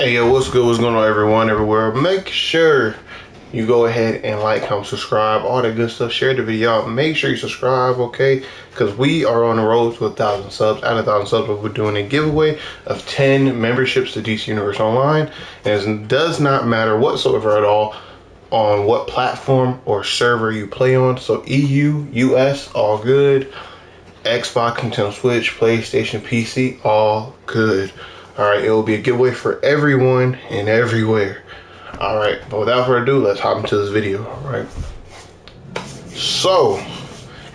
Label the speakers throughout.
Speaker 1: Hey yo, what's good? What's going on, everyone, everywhere? Make sure you go ahead and like, comment, subscribe, all that good stuff. Share the video out. Make sure you subscribe, okay? Because we are on the road to 1,000 subs. At 1,000 subs, we're doing a giveaway of 10 memberships to DC Universe Online. And it does not matter whatsoever at all on what platform or server you play on. So EU, US, all good. Xbox, Nintendo Switch, PlayStation, PC, all good. All right, it will be a giveaway for everyone and everywhere. All right, but without further ado, let's hop into this video. All right. So,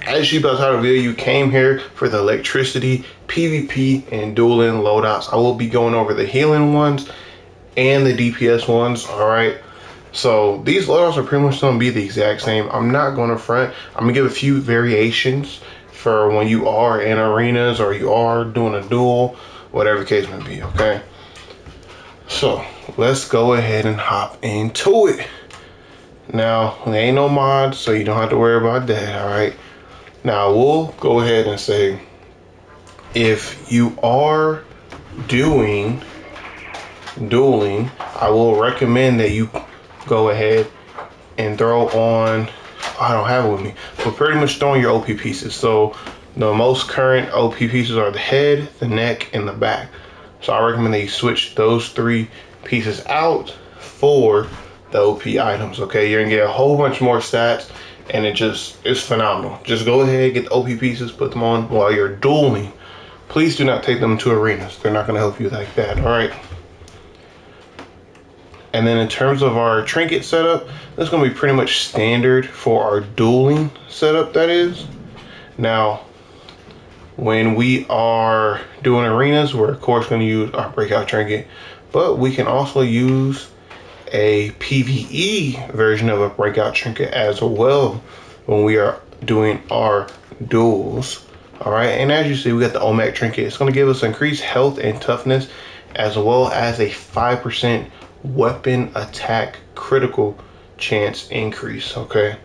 Speaker 1: as you about the video, you came here for the electricity, PvP, and dueling loadouts. I will be going over the healing ones and the DPS ones. All right. So these loadouts are pretty much going to be the exact same. I'm not going to front. I'm going to give a few variations for when you are in arenas or you are doing a duel, whatever the case may be, okay? So let's go ahead and hop into it. Now, there ain't no mods, so you don't have to worry about that, all right? Now, we'll go ahead and say, if you are doing dueling, I will recommend that you go ahead and throw on, I don't have it with me, but pretty much throwing your OP pieces. So the most current OP pieces are the head, the neck, and the back. So I recommend that you switch those three pieces out for the OP items, okay? You're gonna get a whole bunch more stats, and it's phenomenal. Just go ahead, get the OP pieces, put them on while you're dueling. Please do not take them to arenas. They're not gonna help you like that, all right? And then in terms of our trinket setup, that's going to be pretty much standard for our dueling setup, that is. Now, when we are doing arenas, we're of course going to use our breakout trinket, but we can also use a PvE version of a breakout trinket as well when we are doing our duels. All right, and as you see, we got the OMAC trinket. It's going to give us increased health and toughness, as well as a 5% weapon attack critical chance increase, okay?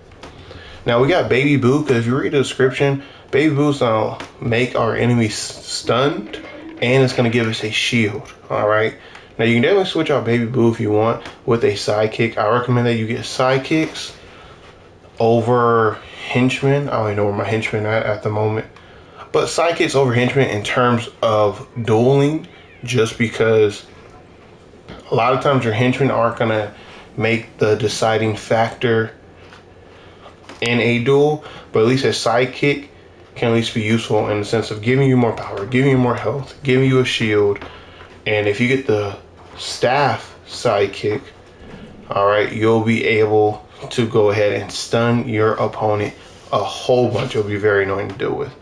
Speaker 1: Now we got Baby Boo, because if you read the description, Baby Boo's gonna make our enemies stunned, and it's gonna give us a shield, all right? Now you can definitely switch out Baby Boo if you want with a sidekick. I recommend that you get sidekicks over henchmen. I don't even know where my henchmen at the moment, but sidekicks over henchmen in terms of dueling, just because a lot of times your henchmen aren't going to make the deciding factor in a duel, but at least a sidekick can at least be useful in the sense of giving you more power, giving you more health, giving you a shield. And if you get the staff sidekick, all right, you'll be able to go ahead and stun your opponent a whole bunch. It'll be very annoying to deal with.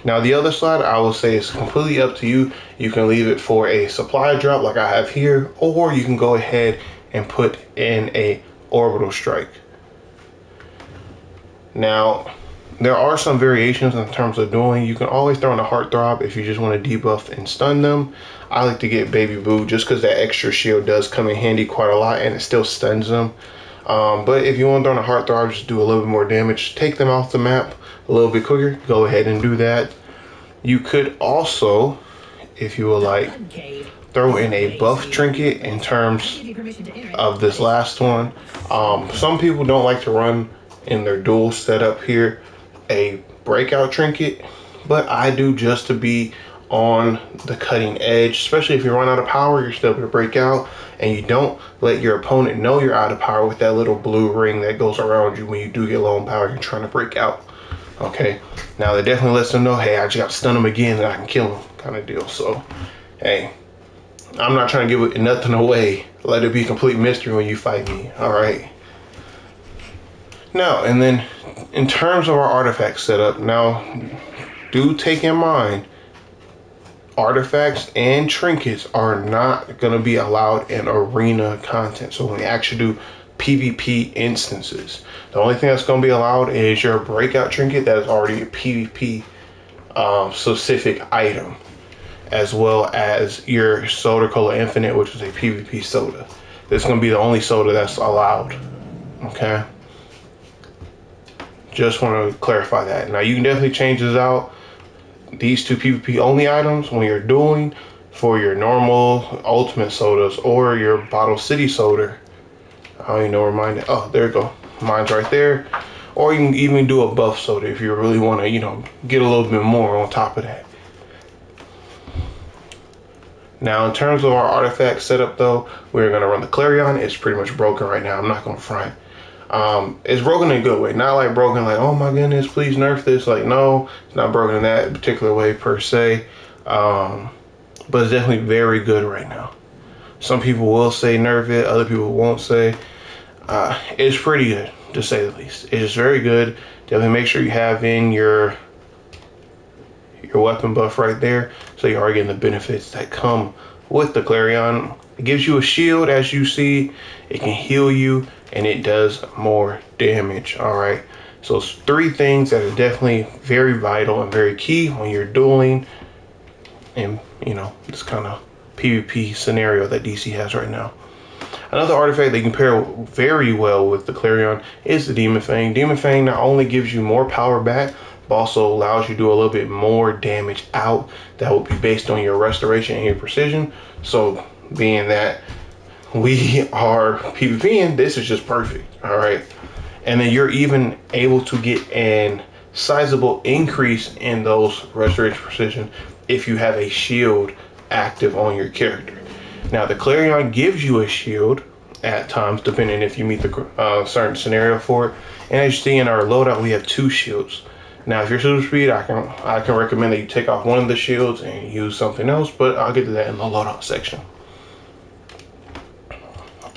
Speaker 1: Now the other side, I will say, is completely up to you. You can leave it for a supply drop like I have here, or you can go ahead and put in a orbital strike. Now, there are some variations in terms of dueling. You can always throw in a heartthrob if you just want to debuff and stun them. I like to get Baby Boo just because that extra shield does come in handy quite a lot, and it still stuns them. But if you want to throw in a heartthrob, just do a little bit more damage, take them off the map a little bit quicker, go ahead and do that. You could also, if you would like, throw in a buff trinket in terms of this last one. Some people don't like to run in their dual setup here a breakout trinket, but I do, just to be on the cutting edge, especially if you run out of power, you're still able to break out, and you don't let your opponent know you're out of power with that little blue ring that goes around you when you do get low on power, you're trying to break out. Okay, now that definitely lets them know, hey, I just got to stun them again and I can kill them, kind of deal. So, hey, I'm not trying to give nothing away. Let it be a complete mystery when you fight me, all right? Now, and then in terms of our artifact setup, now, do take in mind, artifacts and trinkets are not going to be allowed in arena content. So when we actually do PvP instances, the only thing that's going to be allowed is your breakout trinket that is already a PvP specific item, as well as your Soda Cola Infinite, which is a PvP soda. This is going to be the only soda that's allowed, okay? Just want to clarify that. Now you can definitely change this out, these two PvP only items, when you're dueling for your normal ultimate sodas or your bottle city soda. I don't even know where mine is. Oh, there you go. Mine's right there. Or you can even do a buff soda if you really want to, get a little bit more on top of that. Now, in terms of our artifact setup, though, we're going to run the Clarion. It's pretty much broken right now. I'm not going to front. It's broken in a good way. Not like broken like, oh my goodness, please nerf this. Like, no, it's not broken in that particular way per se. But it's definitely very good right now. Some people will say nerf it. Other people won't say. It's pretty good, to say the least. It is very good. Definitely make sure you have in your weapon buff right there, so you are getting the benefits that come with the Clarion. It gives you a shield, as you see. It can heal you, and it does more damage. All right, so it's 3 things that are definitely very vital and very key when you're dueling, and this kind of PvP scenario that DC has right now. Another artifact that you can pair very well with the Clarion is the Demon Fang. Demon Fang not only gives you more power back, but also allows you to do a little bit more damage out. That will be based on your restoration and your precision. So being that we are PvPing, this is just perfect. All right. And then you're even able to get an sizable increase in those restoration precision if you have a shield active on your character. Now the Clarion gives you a shield at times, depending if you meet the certain scenario for it. And as you see in our loadout, we have 2 shields. Now, if you're super speed, I can recommend that you take off one of the shields and use something else, but I'll get to that in the loadout section.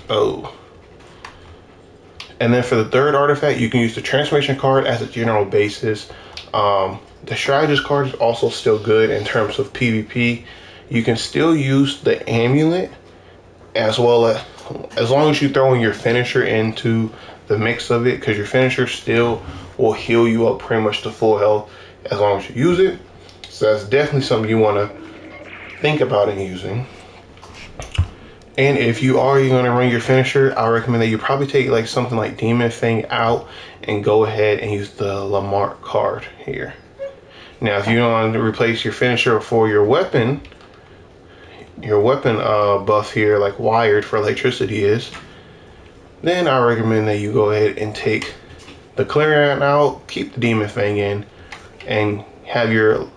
Speaker 1: Oh. And then for the third artifact, you can use the transformation card as a general basis. The strategist card is also still good in terms of PvP. You can still use the amulet as well as long as you throw in your finisher into the mix of it, because your finisher still will heal you up pretty much to full health as long as you use it. So that's definitely something you want to think about in using. And if you are going to run your finisher, I recommend that you probably take like something like Demon Fang out and go ahead and use the Lamarck card here. Now, if you want to replace your finisher for your weapon buff here, like wired for electricity is, then I recommend that you go ahead and take the Clarion out, keep the Demon Fang in, and have your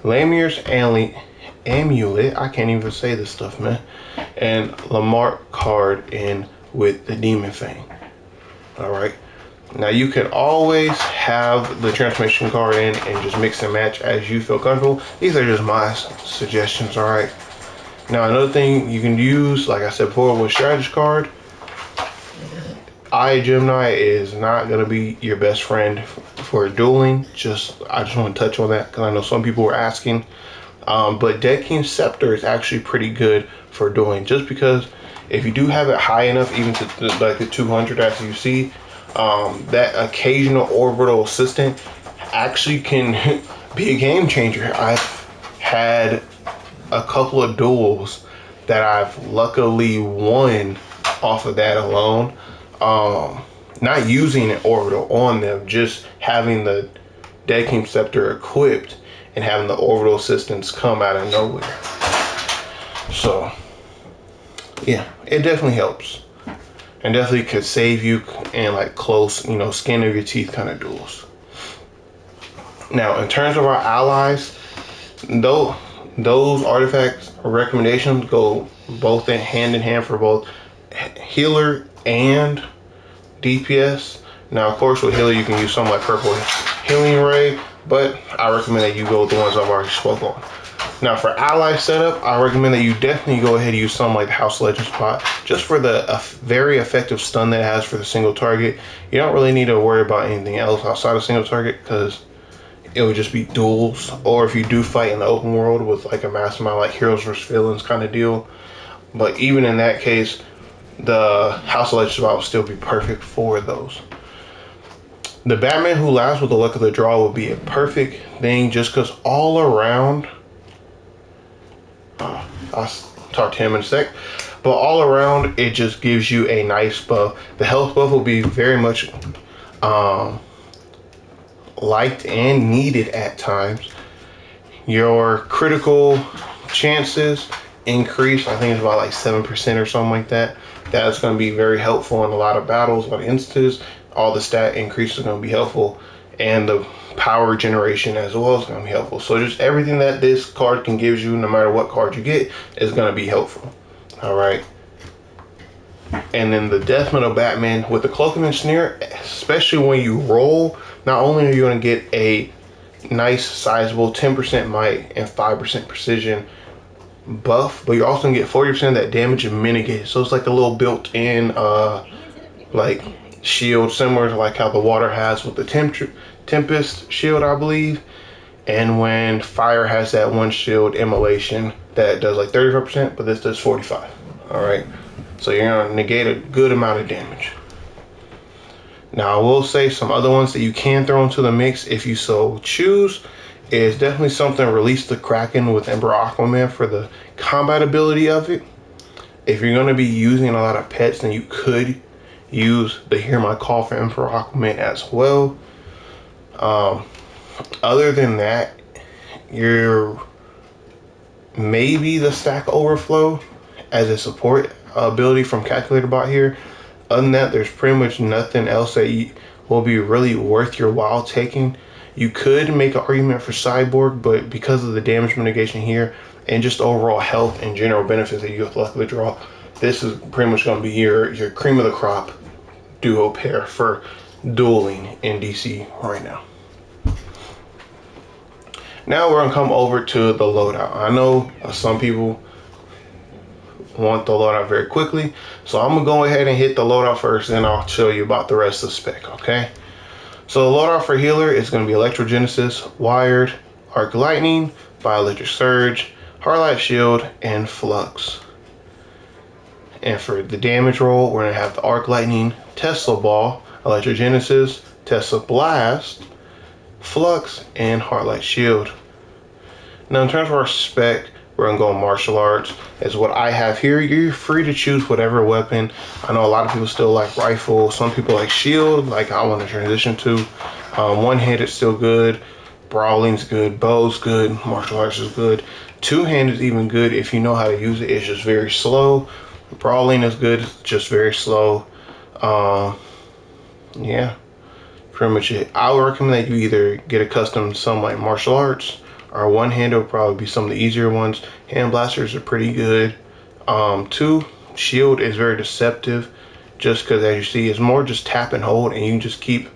Speaker 1: Lamier's amulet, I can't even say this stuff, man, and Lamarck card in with the Demon Fang. All right. Now you can always have the transformation card in and just mix and match as you feel comfortable. These are just my suggestions, all right? Now another thing you can use, like I said before, with strategist card, Gemini is not gonna be your best friend for dueling. I just want to touch on that because I know some people were asking. But Dead King Scepter is actually pretty good for dueling, just because if you do have it high enough, even to like the 200 as you see, that occasional orbital assistant actually can be a game changer. I've had a couple of duels that I've luckily won off of that alone. Not using an orbital on them, just having the Dead King Scepter equipped and having the orbital assistance come out of nowhere. So yeah, it definitely helps. And definitely could save you in like close, skin of your teeth kind of duels. Now, in terms of our allies, those artifacts recommendations go both hand in hand for both healer and DPS. Now, of course, with healer, you can use something like Purple Healing Ray, but I recommend that you go with the ones I've already spoke on. Now, for ally setup, I recommend that you definitely go ahead and use something like the House Legend spot, just for the very effective stun that it has for the single target. You don't really need to worry about anything else outside of single target, because it would just be duels, or if you do fight in the open world with like a mastermind, like heroes versus villains kind of deal. But even in that case, the House Legend spot will still be perfect for those. The Batman Who Laughs with the Luck of the Draw would be a perfect thing, just because all around, I'll talk to him in a sec, but all around it just gives you a nice buff. The health buff will be very much liked and needed at times. Your critical chances increase. I think it's about like 7% or something like that. That's going to be very helpful in a lot of battles, a lot of instances. All the stat increases are going to be helpful, and the power generation as well is going to be helpful. So just everything that this card can give you, no matter what card you get, is going to be helpful. All right. And then the Death Metal Batman with the Cloak and Snare, especially when you roll, not only are you going to get a nice sizable 10% might and 5% precision buff, but you're also going to get 40% of that damage and mitigate. So it's like a little built-in like shield, similar to like how the water has with the Tempest shield, I believe. And when fire has that one shield, Immolation, that does like 35%, but this does 45. All right. So you're going to negate a good amount of damage. Now, I will say some other ones that you can throw into the mix if you so choose is definitely something. Release the Kraken with Emperor Aquaman for the combat ability of it. If you're going to be using a lot of pets, then you could use the Hear My Call for Emperor Aquaman as well. Other than that, you're maybe the Stack Overflow as a support ability from Calculator Bot here. Other than that, there's pretty much nothing else that will be really worth your while taking. You could make an argument for Cyborg, but because of the damage mitigation here and just overall health and general benefits that you luckily draw, this is pretty much going to be your cream of the crop duo pair for dueling in DC right now. Now we're going to come over to the loadout. I know some people want the loadout very quickly, so I'm gonna go ahead and hit the loadout first, and I'll show you about the rest of the spec. Okay, so the loadout for healer is going to be Electrogenesis, Wired, Arc Lightning, Bioelectric Surge, Hard Shield, and Flux. And for the damage roll, we're going to have the Arc Lightning, Tesla Ball, Electrogenesis, Tesla Blast, Flux, and Hard Shield. Now in terms of our spec, we're going to go Martial Arts is what I have here. You're free to choose whatever weapon. I know a lot of people still like rifle. Some people like shield, like I want to transition to. One-handed is still good. Brawling's good. Bow's good. Martial Arts is good. Two-handed is even good if you know how to use it. It's just very slow. Brawling is good. It's just very slow. Yeah, pretty much it. I would recommend that you either get accustomed to some like martial arts, or one-handed will probably be some of the easier ones. Hand blasters are pretty good. Two, shield is very deceptive, just because as you see, it's more just tap and hold, and you can just keep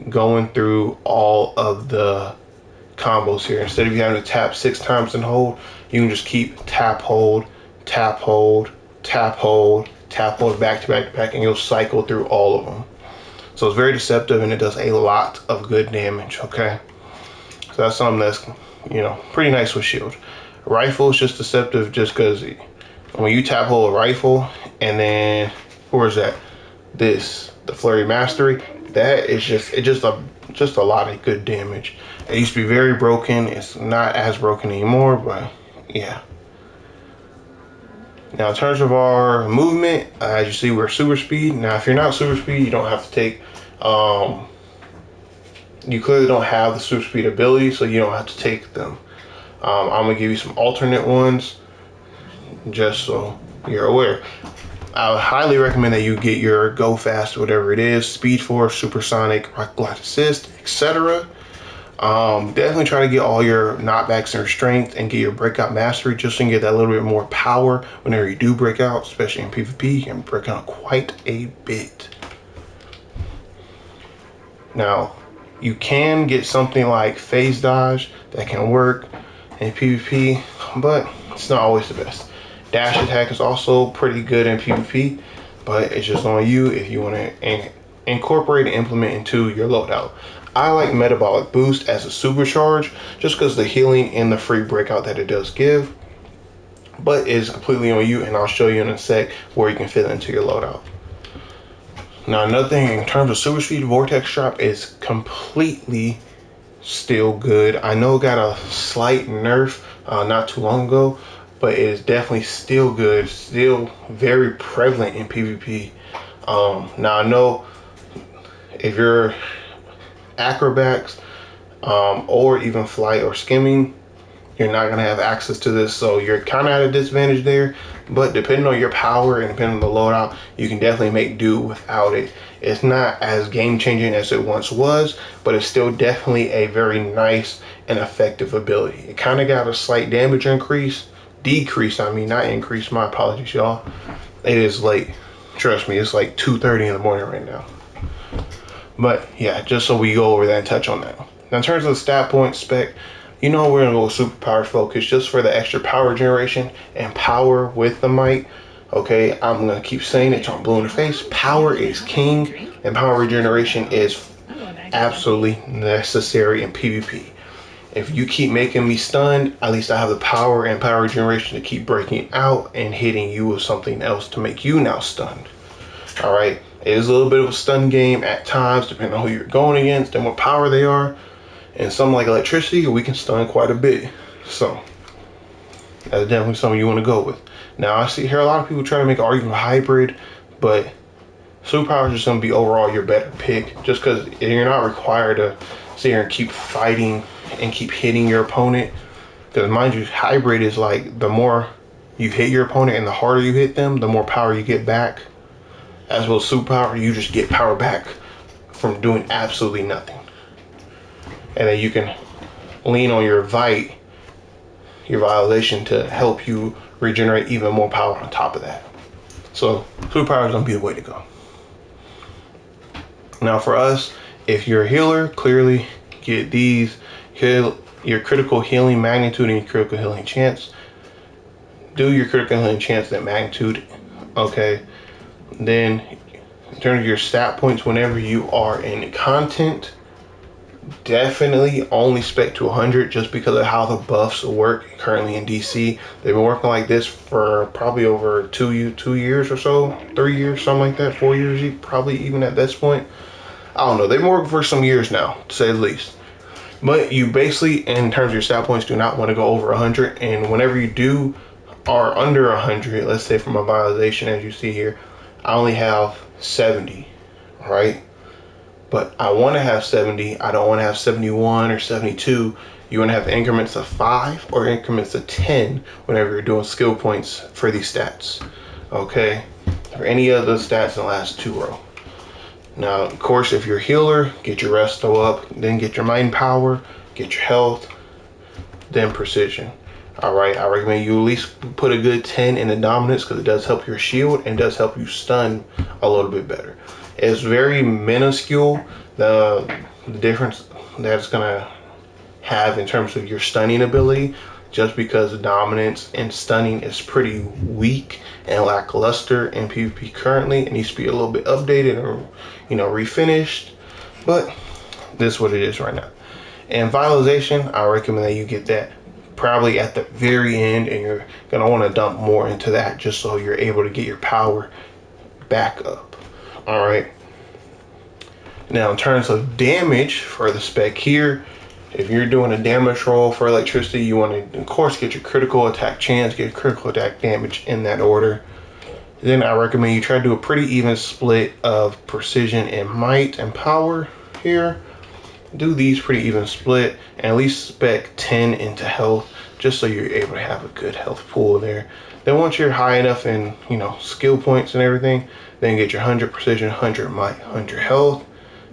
Speaker 1: going through all of the combos here. Instead of you having to tap 6 times and hold, you can just keep tap, hold, tap, hold, tap, hold, tap, hold, back to back to back, and you'll cycle through all of them. So it's very deceptive, and it does a lot of good damage. Okay, so that's something that's, you know, pretty nice with shield. Rifle is just deceptive just because when you tap hold a rifle, and then where's that? The Flurry Mastery, that is just a lot of good damage. It used to be very broken. It's not as broken anymore, but yeah. Now in terms of our movement, as you see, we're super speed. Now if you're not super speed, you don't have to take you clearly don't have the super speed ability, so you don't have to take them. I'm gonna give you some alternate ones just so you're aware. I would highly recommend that you get your Go Fast, whatever it is, Speed Force, Supersonic, Rocket Glide Assist, etc. Definitely try to get all your knockbacks and your strength, and get your Breakout Mastery just so you can get that little bit more power whenever you do break out, especially in PvP. You can break out quite a bit. Now, you can get something like Phase Dodge that can work in PvP, but it's not always the best. Dash Attack is also pretty good in PvP, but it's just on you if you want to incorporate and implement into your loadout. I like Metabolic Boost as a supercharge just because the healing and the free breakout that it does give, but it's completely on you, and I'll show you in a sec where you can fit it into your loadout. Now another thing in terms of super speed, Vortex Drop is completely still good. I know it got a slight nerf not too long ago, but it is definitely still good, still very prevalent in PvP. Now I know if you're acrobats or even flight or skimming, you're not going to have access to this, so you're kind of at a disadvantage there. But depending on your power and depending on the loadout, you can definitely make do without it. It's not as game changing as it once was, but it's still definitely a very nice and effective ability. It kind of got a slight damage decrease, I mean, not increase, my apologies, y'all. It is late, trust me, it's like 2:30 in the morning right now. But yeah, just so we go over that and touch on that. Now in terms of the stat point spec, you know we're gonna go superpower focus just for the extra power generation and power with the might. Okay, I'm gonna keep saying it till I'm blue in the face. Power is king, and power regeneration is absolutely necessary in PvP. If you keep making me stunned, at least I have the power and power regeneration to keep breaking out and hitting you with something else to make you now stunned. All right, it is a little bit of a stun game at times, depending on who you're going against and what power they are. And something like electricity, we can stun quite a bit. So that's definitely something you want to go with. Now I hear a lot of people try to make an argument hybrid, but superpower is just going to be overall your better pick, just because you're not required to sit here and keep fighting and keep hitting your opponent. Because mind you, hybrid is like the more you hit your opponent and the harder you hit them, the more power you get back. As well as superpower, you just get power back from doing absolutely nothing. And then you can lean on your vitalization to help you regenerate even more power on top of that. So superpower is gonna be the way to go. Now for us, if you're a healer, clearly get these, your critical healing magnitude and your critical healing chance. Do your critical healing chance at magnitude, okay? Then in terms of your stat points, whenever you are in content, definitely only spec to 100 just because of how the buffs work currently in DC. They've been working like this for probably over 2 years or so, 3 years, something like that, 4 years, probably even at this point. I don't know. They've been working for some years now, to say the least. But you basically, in terms of your stat points, do not want to go over 100. And whenever you do are under 100, let's say from a vitalization, as you see here, I only have 70, right? But I want to have 70. I don't want to have 71 or 72. You want to have increments of 5 or increments of 10 whenever you're doing skill points for these stats. Okay? For any of those stats in the last 2 rows. Now, of course, if you're a healer, get your resto up, then get your mind power, get your health, then precision. All right, I recommend you at least put a good 10 in the dominance because it does help your shield and does help you stun a little bit better. It's very minuscule, the difference that it's gonna have in terms of your stunning ability, just because the dominance and stunning is pretty weak and lackluster in PvP currently. It needs to be a little bit updated or, you know, refinished, but this is what it is right now. And vitalization, I recommend that you get that probably at the very end, and you're gonna want to dump more into that just so you're able to get your power back up. All right, now in terms of damage for the spec here, if you're doing a damage roll for electricity, you want to of course get your critical attack chance, get critical attack damage in that order. Then I recommend you try to do a pretty even split of precision and might and power here. Do these pretty even split and at least spec 10 into health just so you're able to have a good health pool there. Then once you're high enough in, you know, skill points and everything, then get your 100 precision, 100 might, 100 health.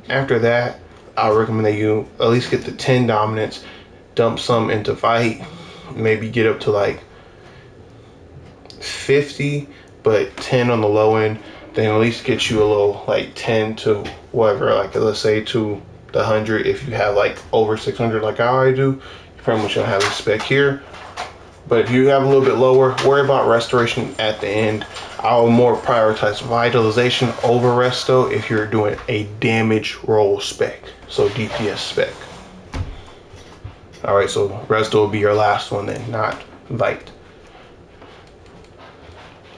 Speaker 1: After that, I recommend that you at least get the 10 dominance, dump some into fight, maybe get up to like 50, but 10 on the low end. Then at least get you a little like 10 to whatever, like let's say to the 100. If you have like over 600 like I already do, you pretty much don't have a spec here. But if you have a little bit lower, worry about restoration at the end. I'll more prioritize vitalization over resto if you're doing a damage roll spec, so DPS spec. All right, so resto will be your last one then, not vite.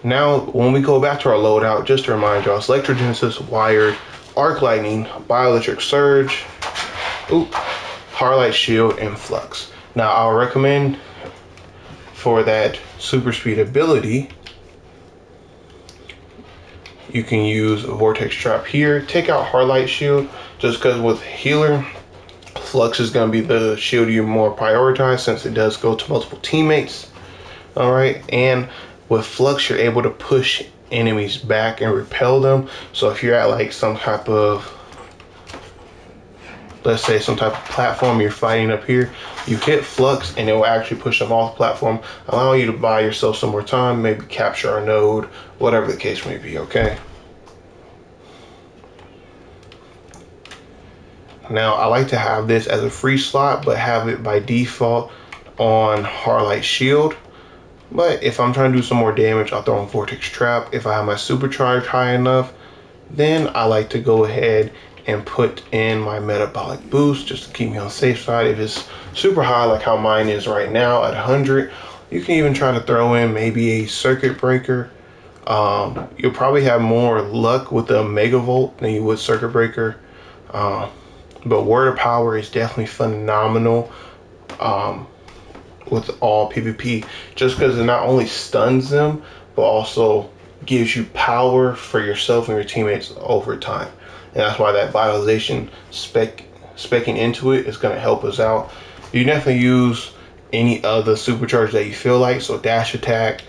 Speaker 1: Now, when we go back to our loadout, just to remind y'all, it's Electrogenesis, Wired, Arc Lightning, Bioelectric Surge, Hardlight Shield, and Flux. Now, I'll recommend for that super speed ability, you can use a Vortex Trap here. Take out Hardlight Shield, just because with Healer, Flux is going to be the shield you more prioritize since it does go to multiple teammates. All right, and with Flux, you're able to push enemies back and repel them. So if you're at like some type of, let's say some type of platform you're fighting up here, you hit Flux and it will actually push them off the platform, allowing you to buy yourself some more time, maybe capture a node, whatever the case may be, okay? Now, I like to have this as a free slot, but have it by default on Hardlight Shield. But if I'm trying to do some more damage, I'll throw on Vortex Trap. If I have my supercharge high enough, then I like to go ahead and put in my Metabolic Boost just to keep me on the safe side. If it's super high like how mine is right now at 100, you can even try to throw in maybe a Circuit Breaker. You'll probably have more luck with the Mega Volt than you would Circuit Breaker. But Word of Power is definitely phenomenal with all PvP, just because it not only stuns them, but also gives you power for yourself and your teammates over time. And that's why that vitalization specking into it is going to help us out. You definitely use any other supercharge that you feel like, so Dash Attack,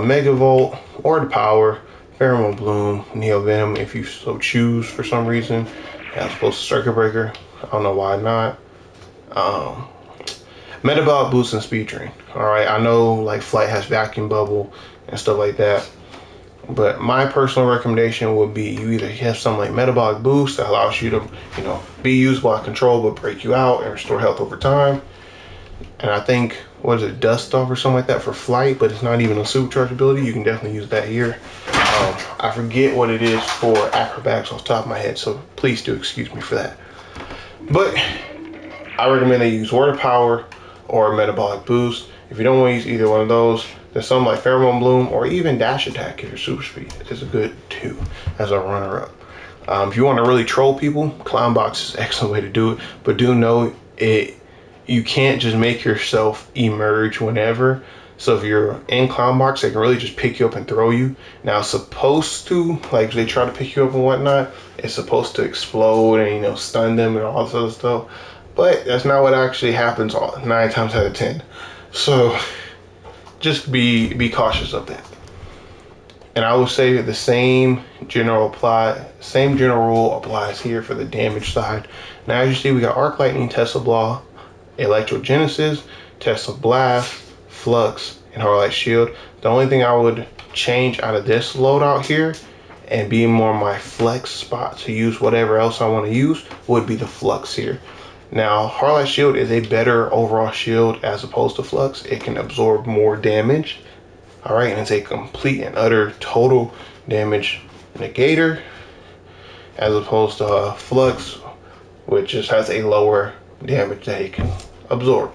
Speaker 1: Mega Volt, Word of Power, Pheromone Bloom, Neo Venom if you so choose for some reason, as opposed to Circuit Breaker. I don't know why not. Metabolic Boost and Speed Drain. Alright, I know like Flight has Vacuum Bubble and stuff like that, but my personal recommendation would be you either have something like Metabolic Boost that allows you to, you know, be usable at control but break you out and restore health over time. And I think, what is it, Dust Off or something like that for Flight, but it's not even a supercharge ability. You can definitely use that here. I forget what it is for Acrobatics off the top of my head, so please do excuse me for that. But I recommend they use Word of Power or Metabolic Boost. If you don't want to use either one of those, there's something like Pheromone Bloom or even Dash Attack if you're super speed. It's a good too as a runner-up. If you want to really troll people, Clown Box is an excellent way to do it, but do know it. You can't just make yourself emerge whenever. So if you're in Clown Box, they can really just pick you up and throw you. Now, it's supposed to, like, if they try to pick you up and whatnot, it's supposed to explode and, you know, stun them and all this other stuff. But that's not what actually happens 9 times out of 10. So just be cautious of that. And I would say that the same general rule applies here for the damage side. Now, as you see, we got Arc Lightning, Tesla Blah, Electrogenesis, Tesla Blast, Flux, and Hardlight Shield. The only thing I would change out of this loadout here and be more my flex spot to use whatever else I want to use would be the Flux here. Now, Hardlight Shield is a better overall shield as opposed to Flux. It can absorb more damage. All right, and it's a complete and utter total damage negator as opposed to Flux, which just has a lower damage that it can absorb.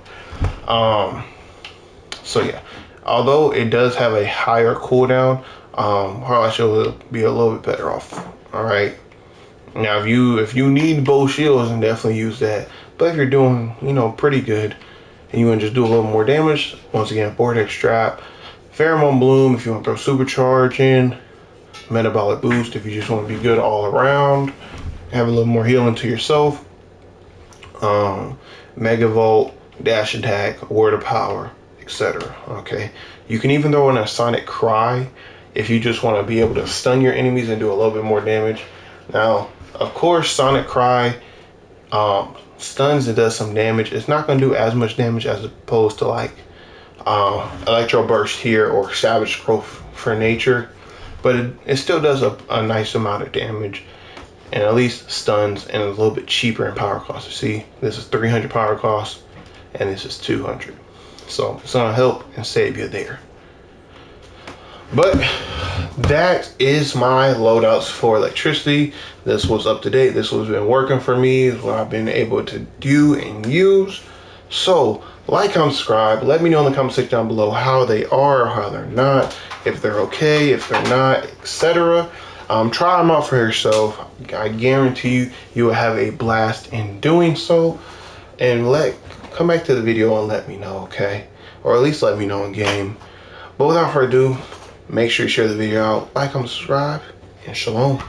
Speaker 1: So yeah, although it does have a higher cooldown, Hardlight Shield will be a little bit better off. All right. Now, if you need both shields, then definitely use that. But if you're doing, you know, pretty good, and you want to just do a little more damage, once again, Vortex Trap, Pheromone Bloom if you want to throw Supercharge in, Metabolic Boost if you just want to be good all around, have a little more healing to yourself, Mega Volt, Dash Attack, Word of Power, etc. Okay, you can even throw in a Sonic Cry if you just want to be able to stun your enemies and do a little bit more damage. Now, of course, Sonic Cry stuns and does some damage. It's not going to do as much damage as opposed to like Electro Burst here or Savage Growth for Nature, but it still does a nice amount of damage and at least stuns and a little bit cheaper in power cost. You see, this is 300 power cost and this is 200. So it's going to help and save you there. But that is my loadouts for electricity. This was up to date. This was been working for me. This is what I've been able to do and use. So like, comment, subscribe. Let me know in the comment section down below how they are or how they're not. If they're okay, if they're not, etc. Try them out for yourself. I guarantee you will have a blast in doing so. And come back to the video and let me know, okay? Or at least let me know in game. But without further ado, make sure you share the video out, like, comment, subscribe, and shalom.